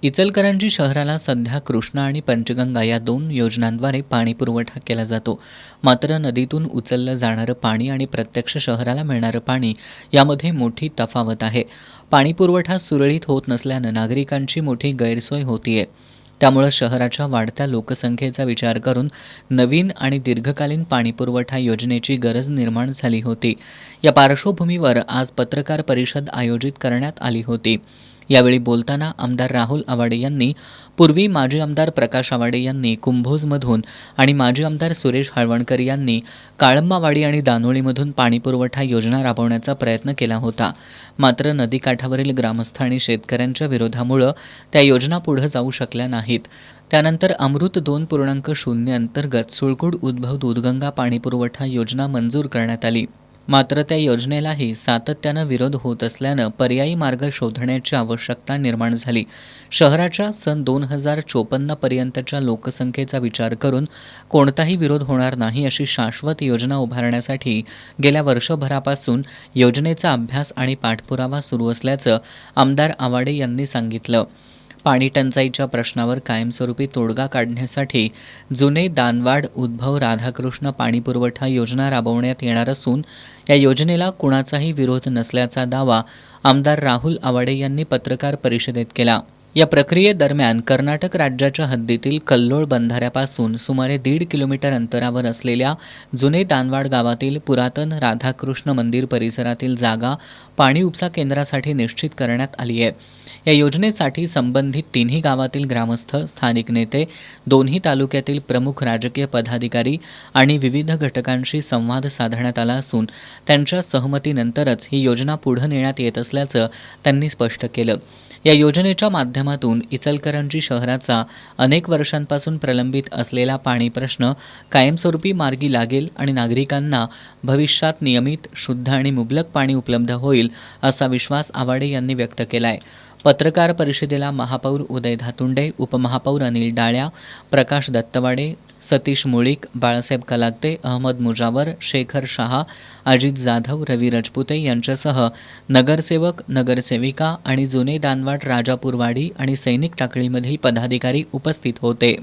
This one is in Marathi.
इचलकरंजी शहराला सध्या कृष्णा आणि पंचगंगा या दोन योजनांद्वारे पाणी पुरवठा केला जातो. मात्र नदीतून उचललं जाणारं पाणी आणि प्रत्यक्ष शहराला मिळणारं पाणी यामध्ये मोठी तफावत आहे. पाणी पुरवठा सुरळीत होत नसल्यानं नागरिकांची मोठी गैरसोय होतीये. त्यामुळं शहराच्या वाढत्या लोकसंख्येचा विचार करून नवीन आणि दीर्घकालीन पाणीपुरवठा योजनेची गरज निर्माण झाली होती. या पार्श्वभूमीवर आज पत्रकार परिषद आयोजित करण्यात आली होती. यावेळी बोलताना आमदार राहुल आवाडे यांनी पूर्वी माजी आमदार प्रकाश आवाडे यांनी कुंभोजमधून आणि माजी आमदार सुरेश हळवणकर यांनी काळंबावाडी आणि दानोळीमधून पाणीपुरवठा योजना राबवण्याचा प्रयत्न केला होता. मात्र नदीकाठावरील ग्रामस्थ आणि शेतकऱ्यांच्या विरोधामुळे त्या योजना पुढे जाऊ शकल्या नाहीत. त्यानंतर अमृत 2.0 अंतर्गत सुळकुड उद्भव दूधगंगा पाणीपुरवठा योजना मंजूर करण्यात आली. मात्र त्या योजनेलाही सातत्यानं विरोध होत असल्यानं पर्यायी मार्ग शोधण्याची आवश्यकता निर्माण झाली. शहराच्या सन 2054 पर्यंतच्या लोकसंख्येचा विचार करून कोणताही विरोध होणार नाही अशी शाश्वत योजना उभारण्यासाठी गेल्या वर्षभरापासून योजनेचा अभ्यास आणि पाठपुरावा सुरू असल्याचं आमदार आवाडे यांनी सांगितलं. पाणी टंचाईच्या प्रश्नावर कायमस्वरूपी तोडगा काढण्यासाठी जुने दानवाड उद्भव राधाकृष्ण पाणीपुरवठा योजना राबवण्यात येणार असून या योजनेला कुणाचाही विरोध नसल्याचा दावा आमदार राहुल आवाडे यांनी पत्रकार परिषदेत केला. या प्रक्रियेदरम्यान कर्नाटक राज्याच्या हद्दीतील कल्लोळ बंधाऱ्यापासून सुमारे 1.5 किलोमीटर अंतरावर असलेल्या जुने दानवाड गावातील पुरातन राधाकृष्ण मंदिर परिसरातील जागा पाणी उपसा केंद्रासाठी निश्चित करण्यात आली आहे. या योजनेसाठी संबंधित तिन्ही गावातील ग्रामस्थ, स्थानिक नेते, दोन्ही तालुक्यातील प्रमुख राजकीय पदाधिकारी आणि विविध घटकांशी संवाद साधण्यात आला असून त्यांच्या सहमतीनंतरच ही योजना पुढे नेण्यात येत असल्याचं त्यांनी स्पष्ट केलं. या योजनेच्या माध्यमातून इचलकरंजी शहराचा अनेक वर्षांपासून प्रलंबित असलेला पाणी प्रश्न कायमस्वरूपी मार्गी लागेल आणि नागरिकांना भविष्यात नियमित, शुद्ध आणि मुबलक पाणी उपलब्ध होईल असा विश्वास आवाडे यांनी व्यक्त केलाय. पत्रकार परिषदेला महापौर उदय धातुंडे, उपमहापौर अनिल डाळ्या, प्रकाश दत्तवाडे, सतीश मुळीक, बाळासाहेब कलागते, अहमद मुजावर, शेखर शहा, अजित जाधव, रवी राजपुते यांच्यासह नगरसेवक, नगरसेविका आणि जुने दानवाड, राजापूरवाडी आणि सैनिक टाकळीमधील पदाधिकारी उपस्थित होते.